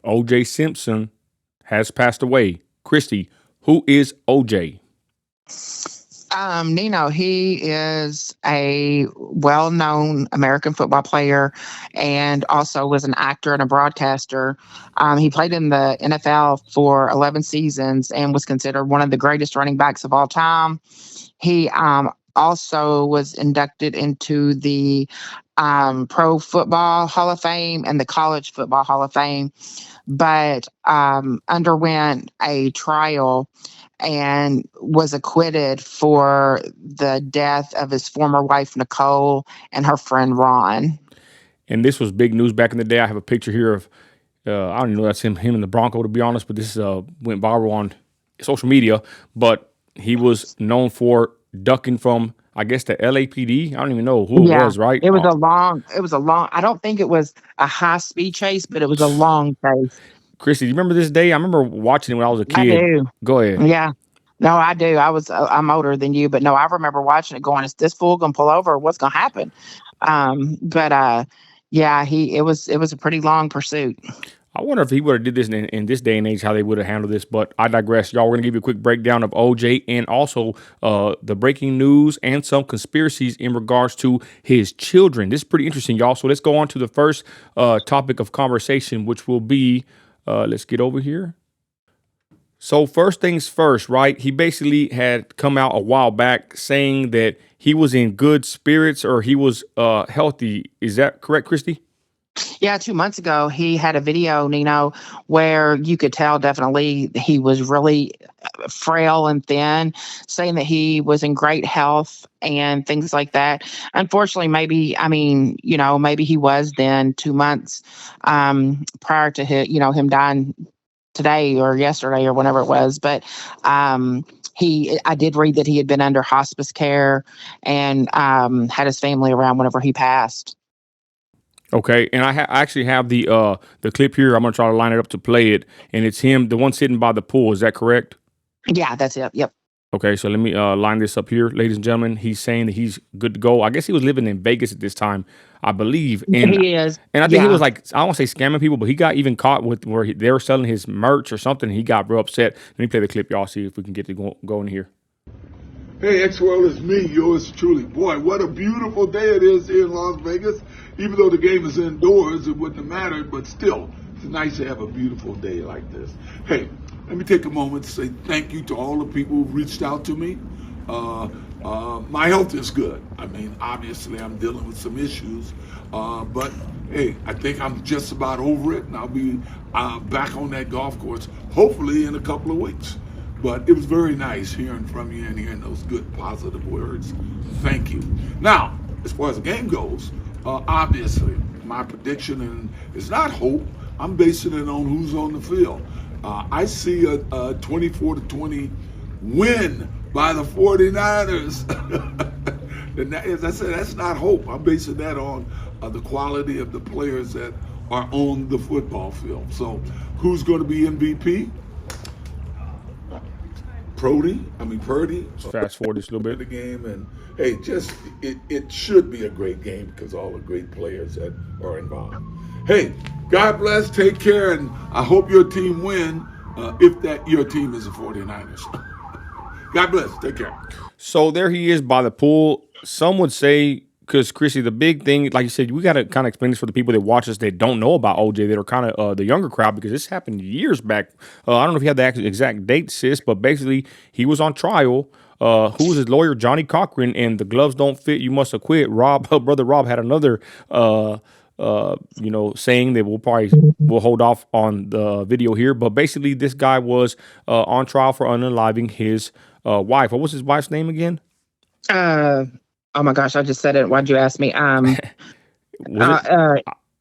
O.J. Simpson has passed away. Christy, who is O.J.? Nino, he is a well-known American football player and also was an actor and a broadcaster. He played in the NFL for 11 seasons and was considered one of the greatest running backs of all time. He also was inducted into the Pro Football Hall of Fame and the College Football Hall of Fame, but underwent a trial and was acquitted for the death of his former wife, Nicole, and her friend, Ron. And this was big news back in the day. I have a picture here of, I don't even know that's him in the Bronco, to be honest, but this went viral on social media. But he was known for ducking from, I guess, the LAPD. I don't even know who it was, right? It was a long, I don't think it was a high speed chase, but it was a long chase. Chrissy, do you remember this day? I remember watching it when I was a kid. I do. Go ahead. Yeah. No, I do. I'm older than you, but no, I remember watching it going, is this fool going to pull over? What's going to happen? Yeah, it was a pretty long pursuit. I wonder if he would have did this in this day and age, how they would have handled this. But I digress. Y'all, we're going to give you a quick breakdown of OJ and also the breaking news and some conspiracies in regards to his children. This is pretty interesting, y'all. So let's go on to the first topic of conversation, which will be, let's get over here. So first things first, right? He basically had come out a while back saying that he was in good spirits or he was healthy. Is that correct, Christy? Yeah, 2 months ago, he had a video, Nino, where you could tell definitely he was really frail and thin, saying that he was in great health and things like that. Unfortunately, maybe he was then 2 months prior to him dying today or yesterday or whenever it was. But I did read that he had been under hospice care and had his family around whenever he passed. Okay, and I actually have the clip here. I'm gonna try to line it up to play it, and it's him, the one sitting by the pool. Is that correct? Yeah, that's it. Yep. Okay, so let me line this up here, ladies and gentlemen. He's saying that he's good to go. I guess he was living in Vegas at this time, I believe. And he is. And I think he was like, I don't want to say scamming people, but he got even caught with where they were selling his merch or something. He got real upset. Let me play the clip, y'all, see if we can get to go in here. Hey, X-World, it's me, yours truly. Boy, what a beautiful day it is here in Las Vegas. Even though the game is indoors, it wouldn't have mattered, but still, it's nice to have a beautiful day like this. Hey, let me take a moment to say thank you to all the people who've reached out to me. My health is good. I mean, obviously, I'm dealing with some issues, but hey, I think I'm just about over it, and I'll be back on that golf course, hopefully in a couple of weeks. But it was very nice hearing from you and hearing those good, positive words. Thank you. Now, as far as the game goes, obviously, my prediction, and it's not hope, I'm basing it on who's on the field. I see a 24-20 win by the 49ers. And as I said, that's not hope. I'm basing that on the quality of the players that are on the football field. So who's going to be MVP? Purdy. Fast forward this a little bit. The game, and hey, it should be a great game because all the great players that are involved. Hey, God bless, take care, and I hope your team win if your team is the 49ers. God bless, take care. So there he is by the pool. Some would say, because Chrissy, the big thing, like you said, we got to kind of explain this for the people that watch us that don't know about OJ, that are kind of the younger crowd, because this happened years back. I don't know if you have the exact date, sis, but basically he was on trial. Who was his lawyer? Johnny Cochran, and the gloves don't fit, you must have quit. Brother Rob had another, saying that we'll hold off on the video here. But basically this guy was on trial for unaliving his wife. What was his wife's name again? Oh my gosh, I just said it. Why'd you ask me?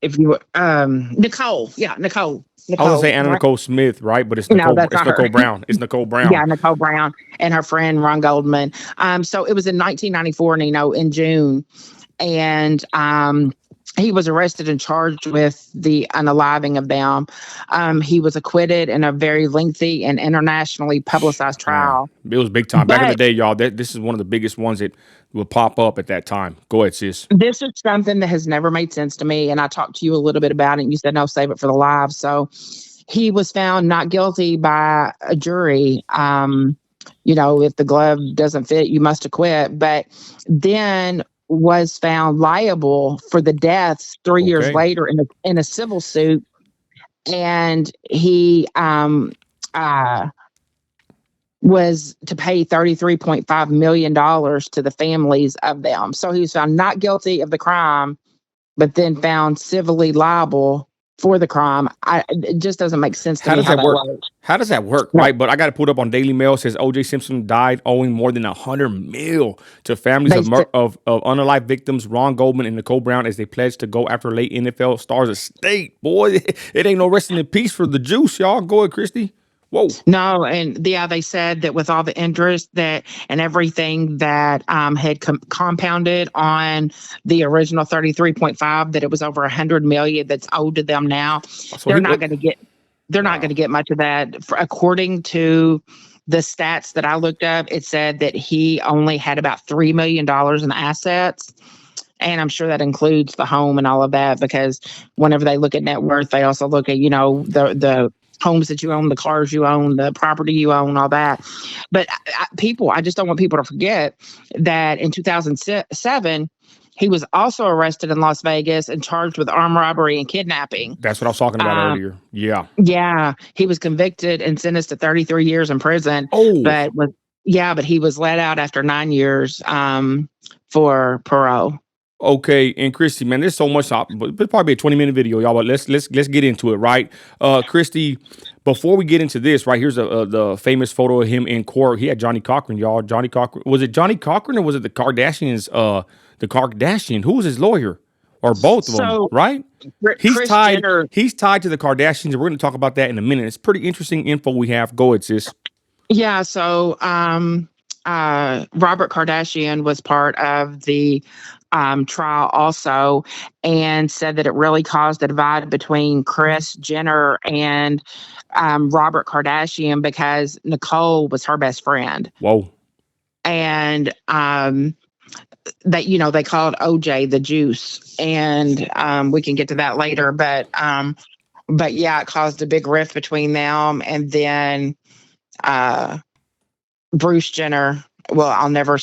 If you Nicole. Yeah, Nicole. I was going to say Anna Nicole Smith, right? But it's Nicole, no, it's Nicole Brown. It's Nicole Brown. Yeah, Nicole Brown and her friend Ron Goldman. So it was in 1994, Nino, in June. And he was arrested and charged with the unaliving of them. He was acquitted in a very lengthy and internationally publicized Man, trial. it was big time back in the But day, y'all. This is one of the biggest ones that will pop up at that time. Go ahead, sis. this is something that has never made sense to me. And I talked to you a little bit about it, and you said, no, save it for the live. So he was found not guilty by a jury. If the glove doesn't fit, you must acquit. But then was found liable for the deaths 3 years Okay. later in a civil suit, and he was to pay $33.5 million to the families of them. So he was found not guilty of the crime, but then found civilly liable for the crime. It just doesn't make sense to How me does how that that work? works. How does that work, No, right? But I got to put up on Daily Mail. It says O.J. Simpson died owing more than $100 million to families they of unalived victims Ron Goldman and Nicole Brown as they pledged to go after late NFL stars estate. Boy, it ain't no resting in peace for the juice, y'all. Go ahead, Christy. Whoa. No, and yeah, they said that with all the interest that and everything that had compounded on the original 33.5, that it was over 100 million that's owed to them now. So They're he not going to get they're not going wow. to get much of that. According to the stats that I looked up, it said that he only had about $3 million in assets. And I'm sure that includes the home and all of that, because whenever they look at net worth, they also look at, the homes that you own, the cars you own, the property you own, all that. But I just don't want people to forget that in 2007, he was also arrested in Las Vegas and charged with armed robbery and kidnapping. That's what I was talking about earlier. Yeah. Yeah, he was convicted and sentenced to 33 years in prison, Oh, but he was let out after 9 years for parole. okay, and Christy, man, there's so much, but it's probably a 20-minute video, y'all. But let's get into it, right? Christy, before we get into this, right here's the famous photo of him in court. He had Johnny Cochran, y'all. Johnny Cochran, was it Johnny Cochran or was it the Kardashians? The Kardashian, who was his lawyer, or both of them, So right? He's Chris tied. Jenner, He's tied to the Kardashians, and we're going to talk about that in a minute. It's pretty interesting info we have. Go ahead, sis. yeah. So Robert Kardashian was part of the trial also, and said that it really caused a divide between Chris Jenner and Robert Kardashian, because Nicole was her best friend, Whoa. and that they called OJ the juice, and we can get to that later, but yeah, it caused a big rift between them. And then Bruce Jenner, well, I'll never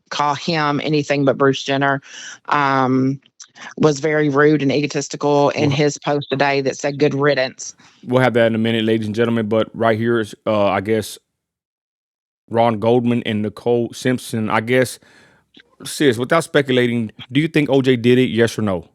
call him anything but Bruce Jenner, was very rude and egotistical in Well, his post today that said good riddance. we'll have that in a minute, ladies and gentlemen. But right here is, I guess, Ron Goldman and Nicole Simpson. I guess, sis, without speculating, do you think OJ did it? Yes or no?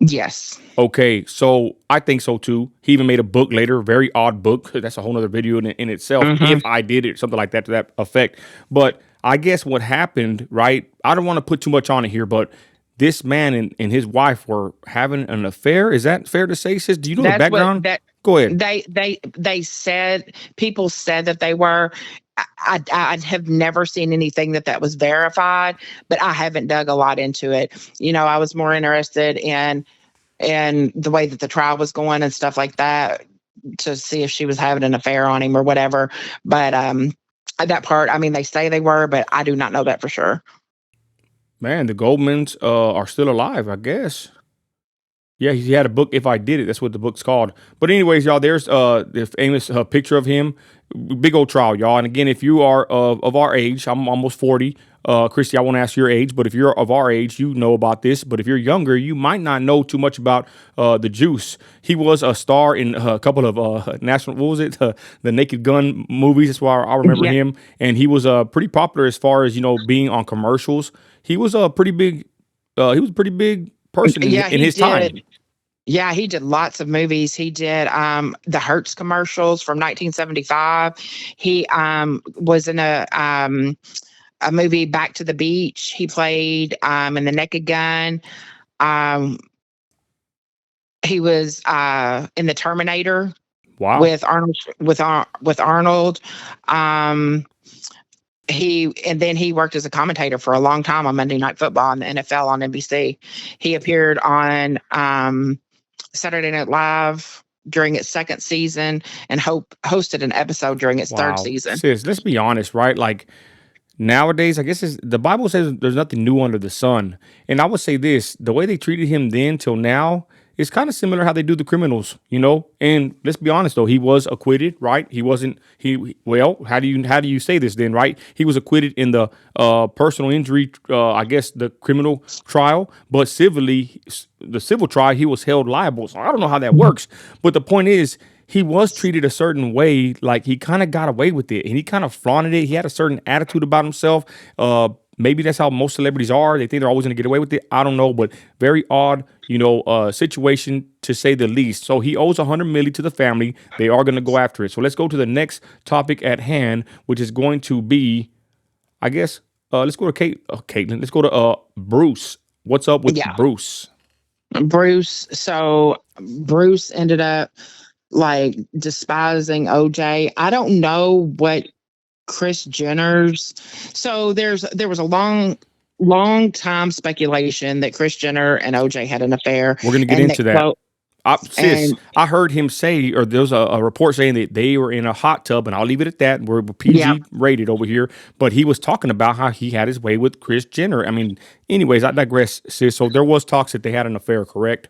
Yes. Okay, so I think so too. He even made a book later, very odd book. That's a whole nother video in itself. Mm-hmm. If I did it, something like that to that effect. But I guess what happened, right? I don't want to put too much on it here, but this man and his wife were having an affair. Is that fair to say, sis? Do you know the That's what background? that Go ahead. they said. People said that they were. I have never seen anything that was verified, but I haven't dug a lot into it. I was more interested in the way that the trial was going and stuff like that, to see if she was having an affair on him or whatever. But that part, I mean, they say they were, but I do not know that for sure. Man, the Goldmans are still alive, I guess. Yeah, he had a book, If I Did It. That's what the book's called. But anyways, y'all, there's the famous picture of him. Big old trial, y'all. And again, if you are of our age, I'm almost 40. Christy, I won't ask your age, but if you're of our age, you know about this. But if you're younger, you might not know too much about the Juice. He was a star in a couple of national, what was it? The Naked Gun movies. That's why I remember Yeah, him. And he was pretty popular as far as, being on commercials. He was a pretty big, person yeah, in he his time. did. Yeah, he did lots of movies. He did the Hertz commercials from 1975. He was in a movie, Back to the Beach. He played in The Naked Gun. Um, he was in The Terminator Wow. with Arnold. Um, and then he worked as a commentator for a long time on Monday Night Football and the NFL on NBC. He appeared on Saturday Night Live during its second season and hosted an episode during its third season. Sis, let's be honest, right? Like nowadays, I guess the Bible says there's nothing new under the sun. And I would say this, the way they treated him then till now is kind of similar how they do the criminals, And let's be honest though, he was acquitted, right? How do you say this then, right? He was acquitted in the personal injury, I guess the criminal trial, but the civil trial, he was held liable. So I don't know how that works. But the point is, he was treated a certain way, like he kind of got away with it and he kind of flaunted it. He had a certain attitude about himself. Maybe that's how most celebrities are. They think they're always going to get away with it. I don't know, but very odd, situation to say the least. So he owes $100 million to the family. They are going to go after it. So let's go to the next topic at hand, which is going to be, I guess, let's go to Caitlin. Let's go to Bruce. What's up with Bruce? So Bruce ended up like despising OJ. I don't know what Kris Jenner's. So there was a long time speculation that Kris Jenner and OJ had an affair. We're going to get into that. I heard him say, or there's a report saying that they were in a hot tub, and I'll leave it at that. We're PG rated over here, but he was talking about how he had his way with Kris Jenner. I mean, anyways, I digress, sis. So there was talks that they had an affair, correct?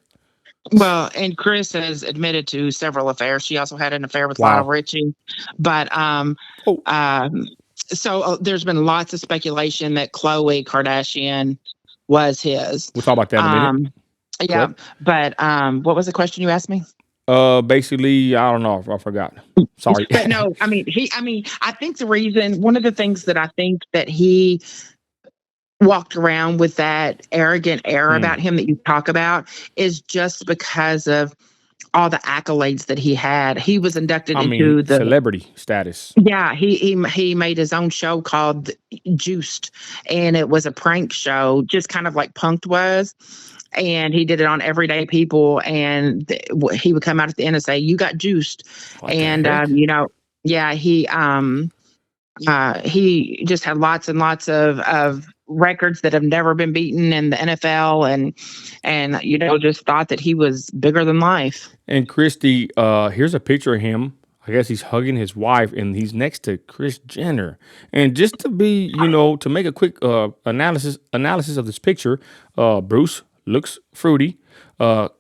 Well, and Kris has admitted to several affairs. She also had an affair with Lionel Richie, but so there's been lots of speculation that Khloe Kardashian was his. We'll talk about that in a minute. Yeah, but what was the question you asked me? Basically, I don't know. I forgot. Sorry. But no, I mean, I think one of the things that I think that he walked around with that arrogant air about him that you talk about is just because of all the accolades that he had. He was inducted into the celebrity status. Yeah, he made his own show called Juiced, and it was a prank show, just kind of like Punk'd was. And he did it on Everyday People, and he would come out at the end and say, "You got juiced," and he just had lots and lots of records that have never been beaten in the NFL, and just thought that he was bigger than life. And Christy, here's a picture of him. I guess he's hugging his wife, and he's next to Kris Jenner. And just to be, to make a quick analysis of this picture, Bruce looks fruity.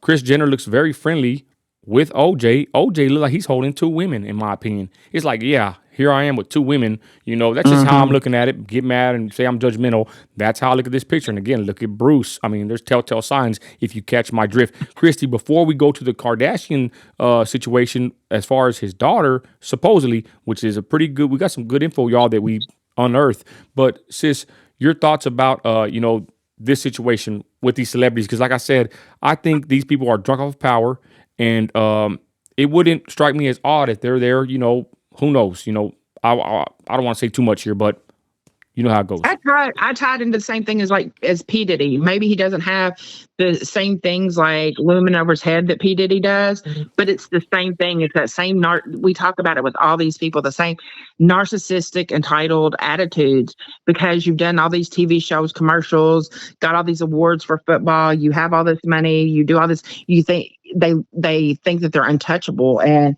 Kris Jenner looks very friendly with OJ. OJ looks like he's holding two women, in my opinion. It's like, yeah, here I am with two women. That's just how I'm looking at it. Get mad and say I'm judgmental. That's how I look at this picture. And again, look at Bruce. I mean, there's telltale signs if you catch my drift. Christy, before we go to the Kardashian situation, as far as his daughter, supposedly, which is we got some good info, y'all, that we unearthed. But sis, your thoughts about, this situation with these celebrities? Because like I said, I think these people are drunk off power, and it wouldn't strike me as odd if they're there, who knows? I don't want to say too much here, but you know how it goes. I tied into the same thing as P. Diddy. Maybe he doesn't have the same things like looming over his head that P. Diddy does, but it's the same thing. It's that same we talk about it with all these people, the same narcissistic, entitled attitudes, because you've done all these TV shows, commercials, got all these awards for football, you have all this money, you do all this, you think they think that they're untouchable and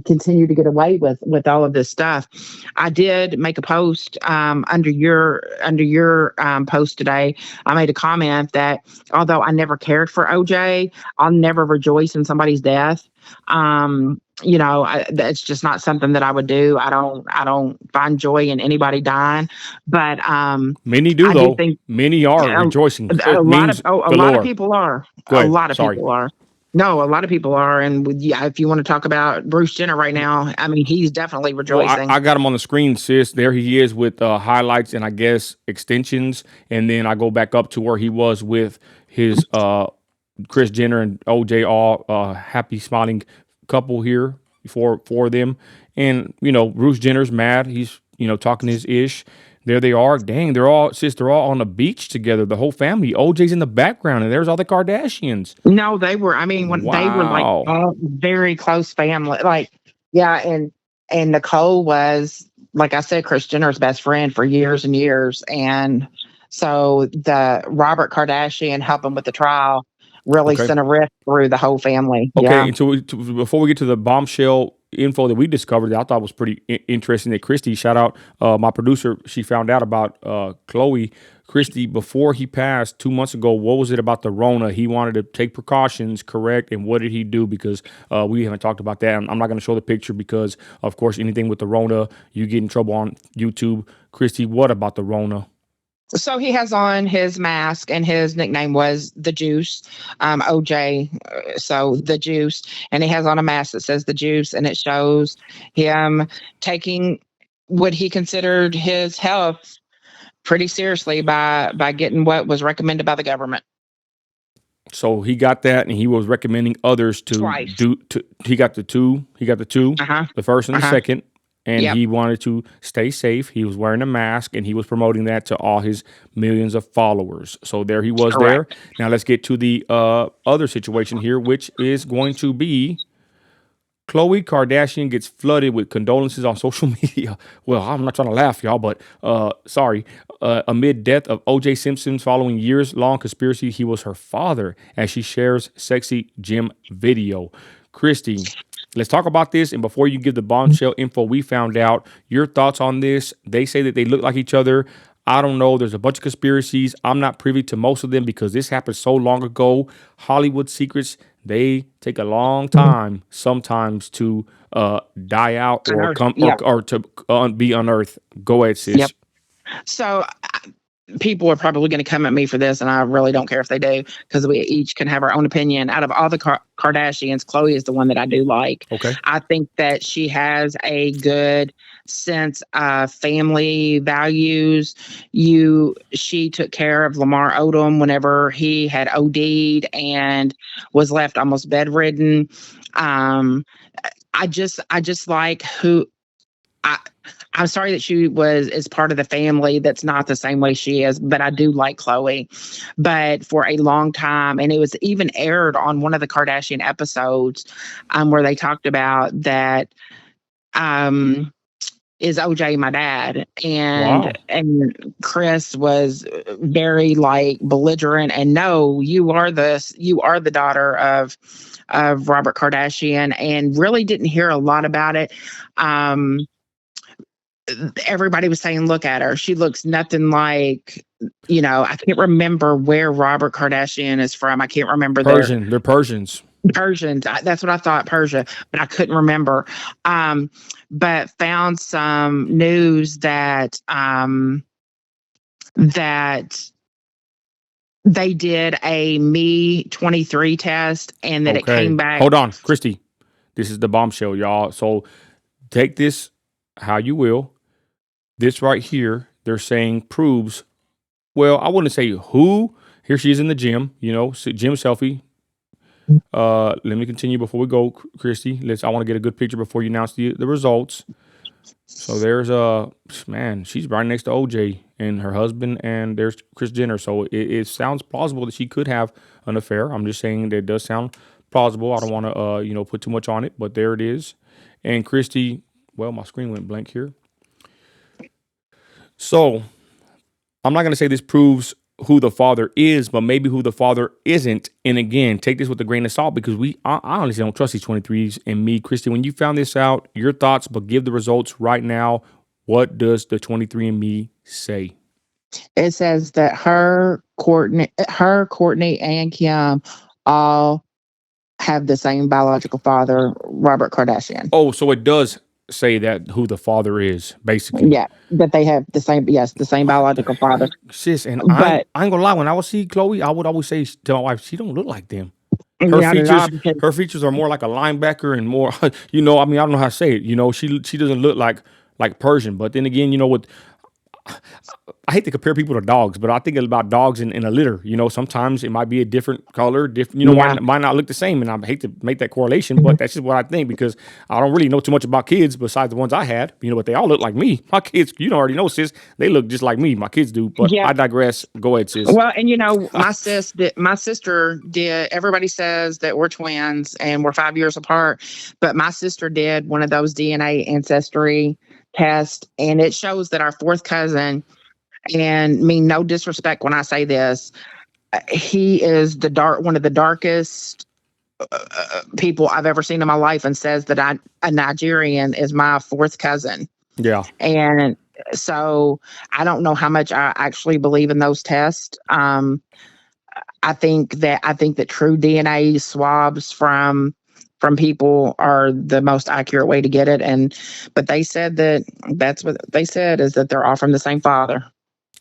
continue to get away with all of this stuff. I did make a post under your post today. I made a comment that although I never cared for OJ, I'll never rejoice in somebody's death. That's just not something that I would do. I don't find joy in anybody dying, but many do, though. Many are rejoicing. A lot of people are. A lot of people are. No, a lot of people are, and if you want to talk about Bruce Jenner right now, I mean, he's definitely rejoicing. Well, I got him on the screen, sis. There he is with highlights and I guess extensions, and then I go back up to where he was with his Kris Jenner and OJ, all happy, smiling couple here for them. And Bruce Jenner's mad. He's talking his ish. There they are. Dang, they're all on the beach together. The whole family. OJ's in the background, and there's all the Kardashians. No, they were. I mean, they were like all very close family. Like, yeah, and Nicole was like I said, Kris Jenner's best friend for years and years. And so the Robert Kardashian helping with the trial really Okay. sent a rift through the whole family. Okay, Yeah. and so before we get to the bombshell info that we discovered, that I thought was pretty interesting. That Christy, shout out my producer, she found out about Chloe. Christy, before he passed 2 months ago, what was it about the Rona? He wanted to take precautions, correct? And what did he do? Because we haven't talked about that. I'm not going to show the picture because, of course, anything with the Rona, you get in trouble on YouTube. Christy, what about the Rona? So he has on his mask, and his nickname was the Juice, OJ. So the Juice, and he has on a mask that says the Juice, and it shows him taking what he considered his health pretty seriously by getting what was recommended by the government. So he got that, and he was recommending others to Twice. do. He got the two. He got the two, the first and the second, and he wanted to stay safe. He was wearing a mask, and he was promoting that to all his millions of followers. So there he was. Correct. There. Now let's get to the other situation here, which is going to be Khloe Kardashian gets flooded with condolences on social media. Well, I'm not trying to laugh, y'all, but sorry. Amid death of O.J. Simpson following years-long conspiracy, he was her father, as she shares sexy gym video. Christy, let's talk about this. And before you give the bombshell info, we found out your thoughts on this. They say that they look like each other. I don't know. There's a bunch of conspiracies. I'm not privy to most of them because this happened so long ago. Hollywood secrets, they take a long time sometimes to die out or come or to be unearthed. Go ahead, sis. Yep. So people are probably going to come at me for this, and I really don't care if they do, because we each can have our own opinion. Out of all the Kardashians, Khloe is the one that I do like. Okay. I think that she has a good sense of family values. She took care of Lamar Odom whenever he had OD'd and was left almost bedridden. I just like who. I'm sorry that she is part of the family that's not the same way she is, but I do like Khloe. But for a long time, and it was even aired on one of the Kardashian episodes where they talked about that is OJ my dad? And Kris was very like belligerent and no, you are the daughter of Robert Kardashian, and really didn't hear a lot about it. Everybody was saying, look at her. She looks nothing like, I can't remember where Robert Kardashian is from. I can't remember. They're Persians. Persians. That's what I thought, Persia, but I couldn't remember. But found some news that they did a Me 23 test and that it came back. Hold on, Christy. This is the bombshell, y'all. So take this how you will. This right here, they're saying proves, well, I wouldn't say who. Here she is in the gym, gym selfie. Let me continue before we go, Christy. I want to get a good picture before you announce the results. So there's she's right next to OJ and her husband, and there's Kris Jenner. So it sounds plausible that she could have an affair. I'm just saying that it does sound plausible. I don't want to put too much on it, but there it is. And Christy, well, my screen went blank here. So I'm not going to say this proves who the father is, but maybe who the father isn't. And again, take this with a grain of salt because I honestly don't trust these 23s. And me, Christy, when you found this out, your thoughts, but give the results right now. What does the 23andMe say? It says that her, Courtney, and Kim all have the same biological father, Robert Kardashian. Oh, so it does say that who the father is, basically. Yeah, that they have the same biological father. Sis, and I ain't gonna lie, when I would see Khloe, I would always say to my wife, she don't look like them. Her features are more like a linebacker and more, I don't know how to say it. She doesn't look like Persian, but then again, I hate to compare people to dogs, but I think about dogs in a litter. Sometimes it might be a different color, might not look the same. And I hate to make that correlation, but that's just what I think because I don't really know too much about kids besides the ones I had, but they all look like me. My kids, already know, sis, they look just like me. My kids do, but I digress. Go ahead, sis. Well, and my sister did, everybody says that we're twins and we're 5 years apart, but my sister did one of those DNA ancestry test, and it shows that our fourth cousin, and mean no disrespect when I say this, he is one of the darkest people I've ever seen in my life, and says that a Nigerian is my fourth cousin. Yeah. And so I don't know how much I actually believe in those tests. I think that true DNA swabs from people are the most accurate way to get it. But they said that's what they said, is that they're all from the same father.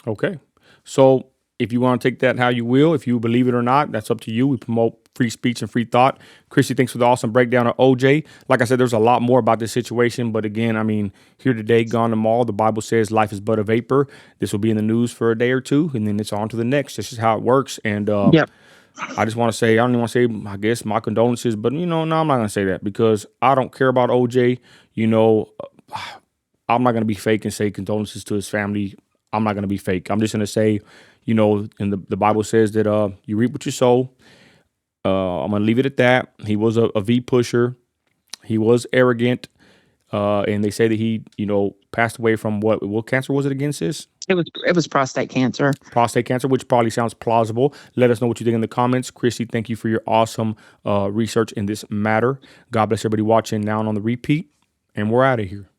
Okay. So if you want to take that how you will, if you believe it or not, that's up to you. We promote free speech and free thought. Chrissy, thanks for the awesome breakdown of OJ. Like I said, there's a lot more about this situation, but again, I mean, here today, gone tomorrow. The Bible says life is but a vapor. This will be in the news for a day or two, and then it's on to the next. This is how it works. And Yep. I just want to say, I don't even want to say, I guess, my condolences, but, no, I'm not going to say that, because I don't care about OJ. I'm not going to be fake and say condolences to his family. I'm not going to be fake. I'm just going to say, and the Bible says that you reap what you sow. I'm going to leave it at that. He was a V pusher. He was arrogant. And they say that he, passed away from what cancer was it again, sis? It was prostate cancer. Prostate cancer, which probably sounds plausible. Let us know what you think in the comments. Chrissy, thank you for your awesome research in this matter. God bless everybody watching now and on the repeat. And we're out of here.